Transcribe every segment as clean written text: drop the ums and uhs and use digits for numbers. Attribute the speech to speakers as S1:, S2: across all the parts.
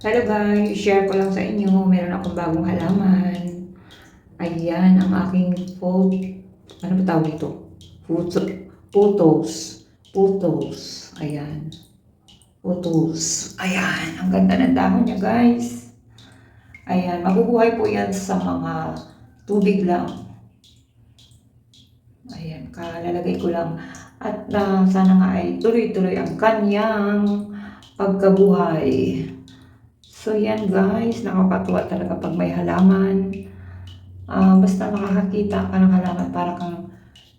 S1: Hello guys, share ko lang sa inyo, meron akong bagong halaman. Ayan, ang aking ano ba tawag ito? Putos. Putos. Ayan. Putos. Ayan, ang ganda ng dahon niya guys. Ayan, mabubuhay po yan sa mga tubig lang. Ayan, kalalagay ko lang. At sana nga ay tuloy-tuloy ang kanyang pagkabuhay. So yan guys, nakakatuwa talaga pag may halaman. Basta makakakita ka ng halaman para kang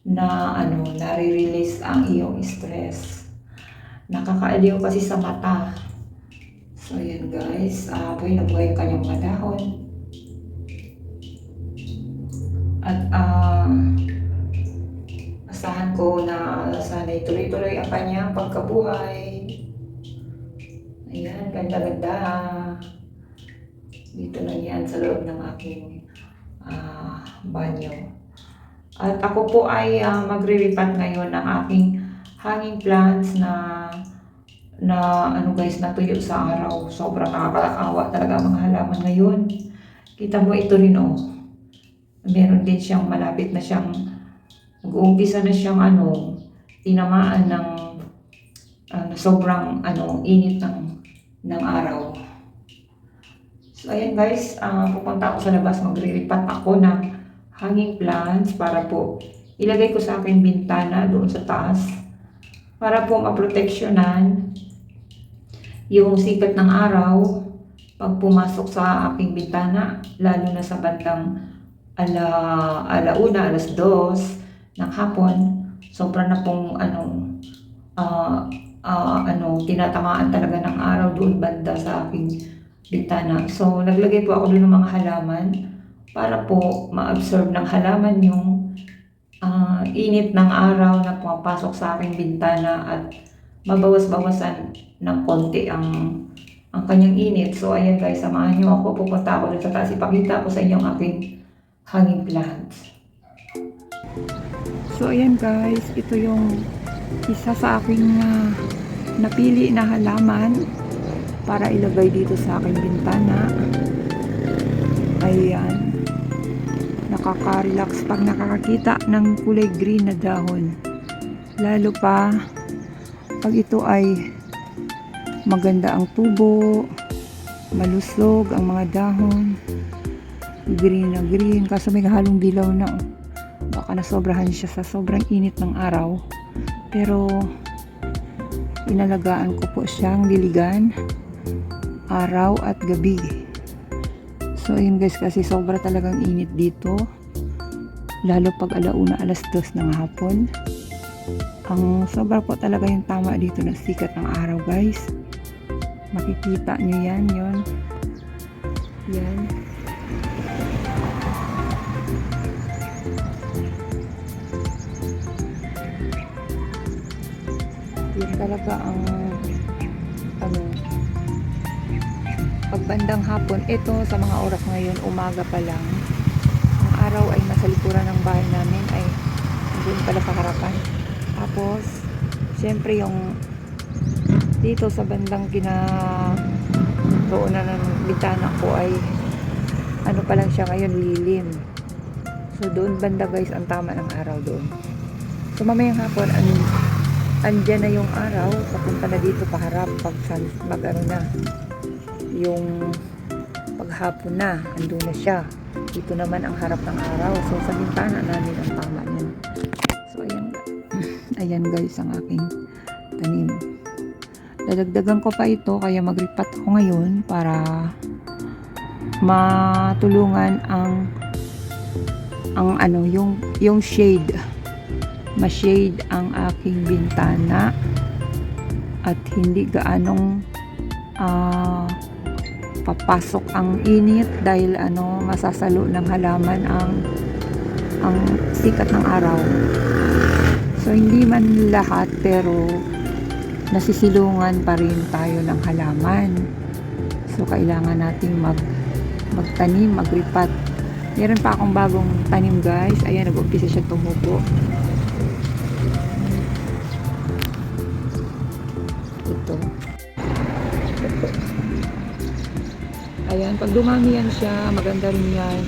S1: nare-release ang iyong stress. Nakakaaliw kasi sa mata. So yan guys, buhay na buhay yung kanyang mga dahon. At asahan ko na sana'y tuloy-tuloy ang kanyang pagkabuhay. Ayan, ganda-ganda. Dito lang yan sa loob ng aking banyo. At ako po ay magre-repot ngayon ng aking hanging plants na guys, natuyo sa araw. Sobrang nakakaawa talaga ang mga halaman ngayon. Kita mo ito rin meron din siyang malapit na siyang nag-uumpisa na siyang tinamaan ng sobrang init ng araw. So ayan guys, pupunta ako sa labas, magre-repot ako ng hanging plants para po ilagay ko sa aking bintana doon sa taas para po maproteksyonan yung sikat ng araw pag pumasok sa aking bintana, lalo na sa bandang alauna, 2:00 ng hapon. Sobra na pong tinatamaan talaga ng araw doon banda sa aking bintana. So naglagay po ako doon ng mga halaman para po ma-absorb ng halaman yung init ng araw na pumapasok sa aking bintana at mabawas-bawasan ng konti ang kanyang init. So ayan guys, samahan niyo ako, pupunta ako doon sa taas, ipakita ko sa inyo ang aking hanging plants. So ayan guys, ito yung isa sa aking napili na halaman para ilagay dito sa aking bintana. Ayan, nakaka-relax pag nakakakita ng kulay green na dahon, lalo pa pag ito ay maganda ang tubo, malusog ang mga dahon, green na green, kaso may halong dilaw na. Baka nasobrahan siya sa sobrang init ng araw, pero inalagaan ko po siyang diligan araw at gabi. So ayun guys, kasi sobra talagang init dito, lalo pag 2:00 ng hapon. Ang sobra po talaga yung tama dito ng sikat ng araw guys. Makikita nyo yan, yan. Yan talaga ang pagbandang hapon. Ito sa mga oras ngayon, umaga pa lang, ang araw ay nasa likuran ng bahay namin, ay doon pala sa harapan. Tapos syempre yung dito sa bandang kinaroonan ng bintana ko ay pa lang siya ngayon, lilim. So doon banda guys ang tama ng araw doon. So mamayang hapon andyan na yung araw, papunta na dito paharap pag na yung paghapon na, andun na siya. Dito naman ang harap ng araw. So sa bintana namin ang tama niyan. So ayan guys ang aking tanim. Dadagdagan ko pa ito, kaya mag-repot ko ngayon para matulungan yung shade, ma-shade ang aking bintana at hindi gaanong papasok ang init dahil masasalo ng halaman ang sikat ng araw. So hindi man lahat, pero nasisilungan pa rin tayo ng halaman. So kailangan nating magtanim, mag-repot. Meron pa akong bagong tanim guys. Ayan, nag-umpisa siya tumubo. Ito. pag dumami yan siya, maganda rin yan.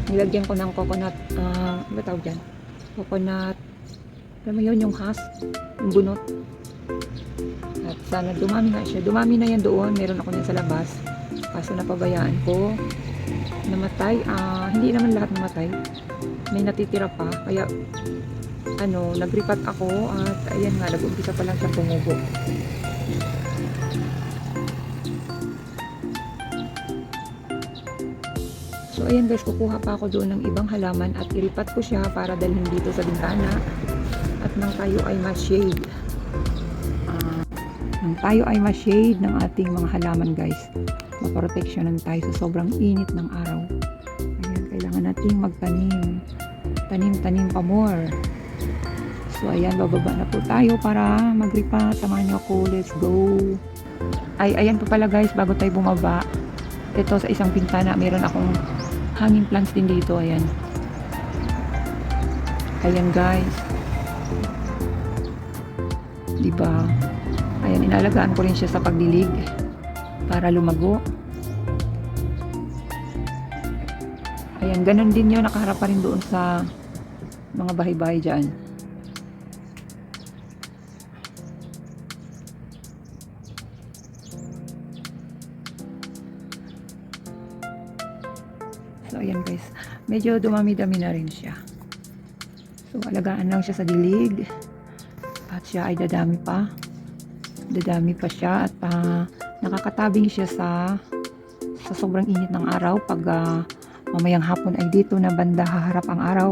S1: Nilagyan ko ng coconut, ano ba tawag dyan? Coconut, alam mo yun, yung husk, yung bunot. At sana dumami nga siya. Dumami na yan doon, meron ako yan sa labas. Kaso napabayaan ko. Namatay, hindi naman lahat namatay. May natitira pa, kaya nagripat ako at ayan nga, nag-umpisa pa lang siya tumubo. So ayan guys, kukuha pa ako doon ng ibang halaman at iripat ko siya para dalhin dito sa bintana at nang tayo ay ma-shade. Nang tayo ay ma-shade ng ating mga halaman guys, maproteksyonan tayo sa sobrang init ng araw. Ayan, kailangan nating magtanim. Tanim pa more. So ayan, bababa na po tayo para magripat. Samahan niyo ako, let's go. Ayan po pala guys, bago tayo bumaba, ito sa isang bintana, meron akong hanging plants din dito. Ayan. Ayan guys. Diba? Ayan, inalagaan ko rin siya sa pagdilig para lumago. Ayan, ganun din yun. Nakaharap pa rin doon sa mga bahay-bahay dyan. So, ayan guys. Medyo dumami-dami na rin siya. So, alagaan lang siya sa dilig. At siya ay dadami pa. Dadami pa siya. At nakakatabing siya sa sobrang init ng araw. Pag mamayang hapon ay dito na banda haharap ang araw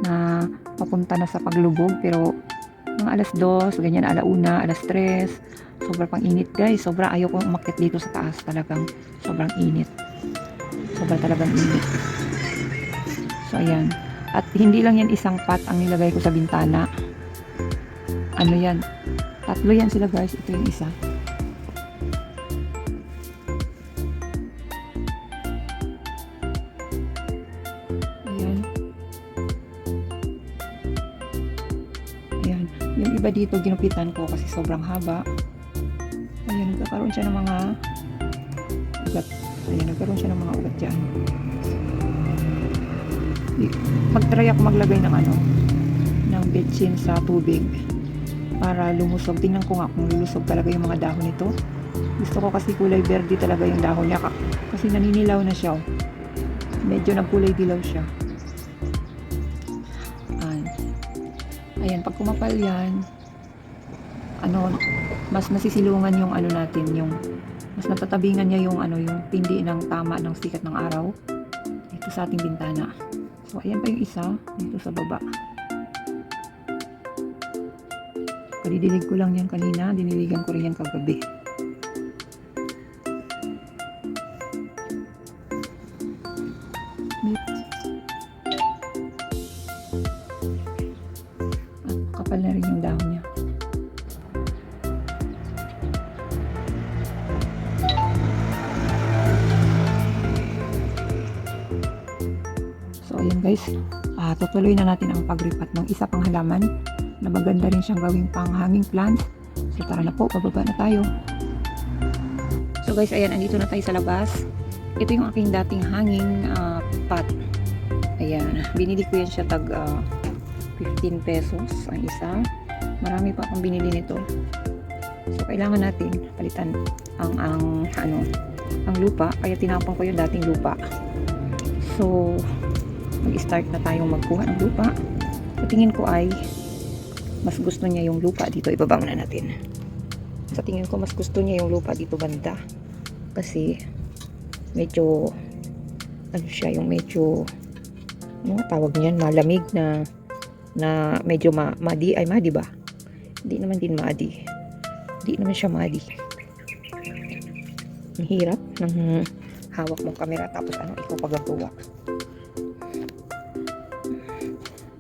S1: na papunta na sa paglubog. Pero mga alas 2, ganyan, alauna, alas 3. Sobrang pang init guys. Sobra ayaw kong umakyat dito sa taas. Talagang sobrang init. Sobra talagang init. So ayan. At hindi lang yan isang pot ang nilagay ko sa bintana. Ano yan? 3 yan sila guys. Ito yung isa. Ayan. Ayan. Yung iba dito ginupitan ko kasi sobrang haba. Ayan. Nagkakaroon siya ng mga ugat. Ayan. Nagkaroon siya ng mga ugat dyan. Mag-try ako maglagay ng ng betsin sa tubig para lumusog. Tingnan ko nga kung lulusog talaga yung mga dahon nito. Gusto ko kasi kulay verde talaga yung dahon niya kasi naninilaw na siya. Medyo nagkulay dilaw siya. Ayan, pag kumapal yan, mas nasisilungan yung natin, yung mas natatabingan niya yung yung pindi ng tama ng sikat ng araw dito sa ating bintana. So, ayan pa yung isa dito sa baba. Kadidilig ko lang yan kanina. Diniligan ko rin yan kagabi. At kapal na rin yung dahon niya. So, ayan guys. Tutuloy na natin ang pagripat ng isa pang halaman na maganda rin siyang gawing pang hanging plants. So, tara na po. Bababa na tayo. So, guys, ayan. Andito na tayo sa labas. Ito yung aking dating hanging pot. Ayan. Binili ko yan siya tag 15 pesos ang isa. Marami pa akong binili nito. So, kailangan natin palitan ang lupa. Kaya tinapon ko yung dating lupa. So, mag-start na tayong magkuha ng lupa. Sa tingin ko ay mas gusto niya yung lupa dito. Ibaba muna natin. Sa tingin ko mas gusto niya yung lupa dito banda. Kasi medyo siya yung medyo tawag niyan, malamig na medyo madi ba? Hindi naman din madi. Hindi naman siya madi. Ang hirap ng hawak mong camera tapos ikaw pagagawa.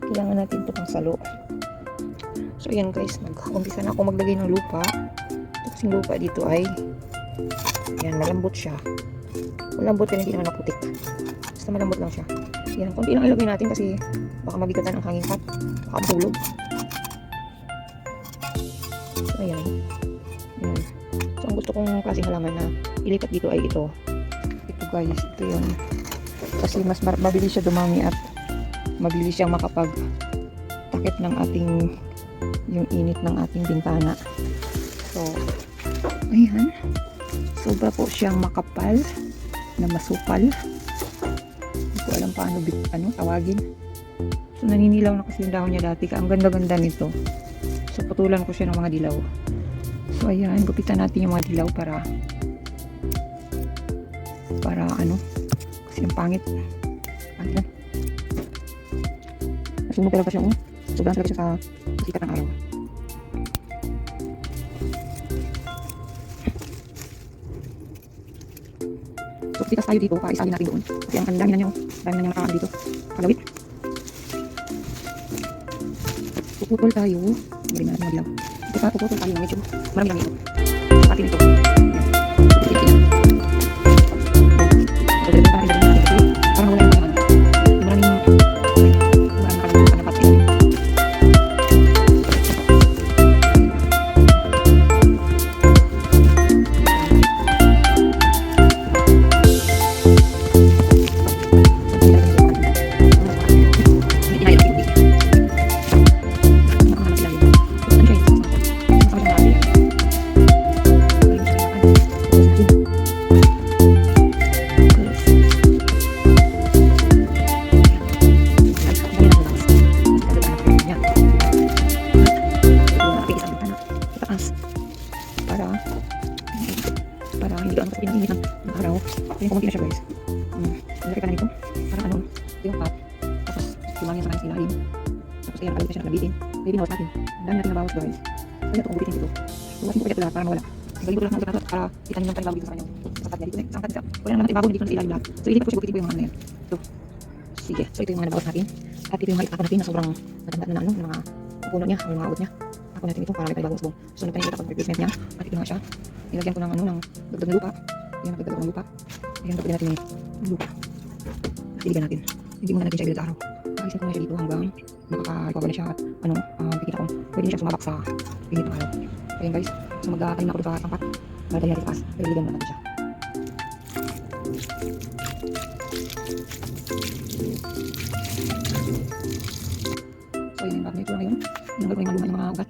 S1: Kailangan natin ito pang salo. So ayan guys, nag-umpisa na ako maglagay ng lupa. Ito kasing lupa dito ay yan, malambot siya. Malambot yan, hindi naman naputik. Basta malambot lang siya. Yan, konti lang ilagay natin kasi baka mabigatan ang hanging pot. Baka mahulog. So ayan. Yan. So ang gusto kong klaseng halaman na ilipat dito ay ito. guys, ito yun. Kasi mas mabilis siya dumami at mabilis siyang makapag-takip ng ating, yung init ng ating bintana. So, ayan. Sobra po siyang makapal na masukal. Hindi ko alam paano tawagin. So, naninilaw na kasi yung dahon niya dati. Ang ganda-ganda nito. So, putulan ko siya ng mga dilaw. So, ayan. Gupitan natin yung mga dilaw para kasi yung pangit. Ayan. Nasunog talaga siya. Sobrang talaga siya sa sikat ng araw. So, pitas tayo dito. Paisalin natin doon. Kasi ang dami na niya. Dami na niya nakakaan dito. Kalawit. Puputol tayo. Magaling na natin maglaw. Puputol tayo ng medyo. Marami lang ito. Pati dito. Parang wala yung maraming panapat. Para hindi gaano sa pinag-init ng araw. Ayun, kumunti na siya guys. Nilagay ka na nito. Parang ito yung pot. Tapos, lumangin sa kanin sa ilalim. Tapos, ayan, kalawit na siya naglabitin. Kaya binawas natin. Ang dami natin nabawas guys. Kaya ito, gubitin dito. Luwasin ko kaya ito lahat para mawala. Galing ko lang ng ugat natin para itanin lang tayo bago dito sa kanya. Sa kat niya dito. Sa kat niya. Kaya naman natin bago dito sa ilalim lahat. So, ilipin ko siya, gubitin ko yung mga ano yan. Ito. Sige. So, ito yung mga nabawas natin. At ito yung mga itako natin na sobrang matanda na ng mga puno niya, o yung mga abot niya. Ako natin ito para may bagong subong. So, nagtayin kita pag replacement niya. At ito nga siya. Nilagyan ko ng ng dagdag na lupa. Ayan, nagdagdag ng lupa. Ayan, dagdag natin yung lupa. Siligan natin. Hindi muna natin siya ibilad sa araw. Pag-isip ko na siya dito hanggang nakaka-recover na siya at kikita ko pwede na siya sumabak sa init ng araw. Ayan guys. So, magkakain na ako dito sa tangkat. Magdali natin taas. Pero iligan muna natin siya. So, yun yung bago na ito na ngayon. Tinanggal ko yung mga luma yung mga ugat.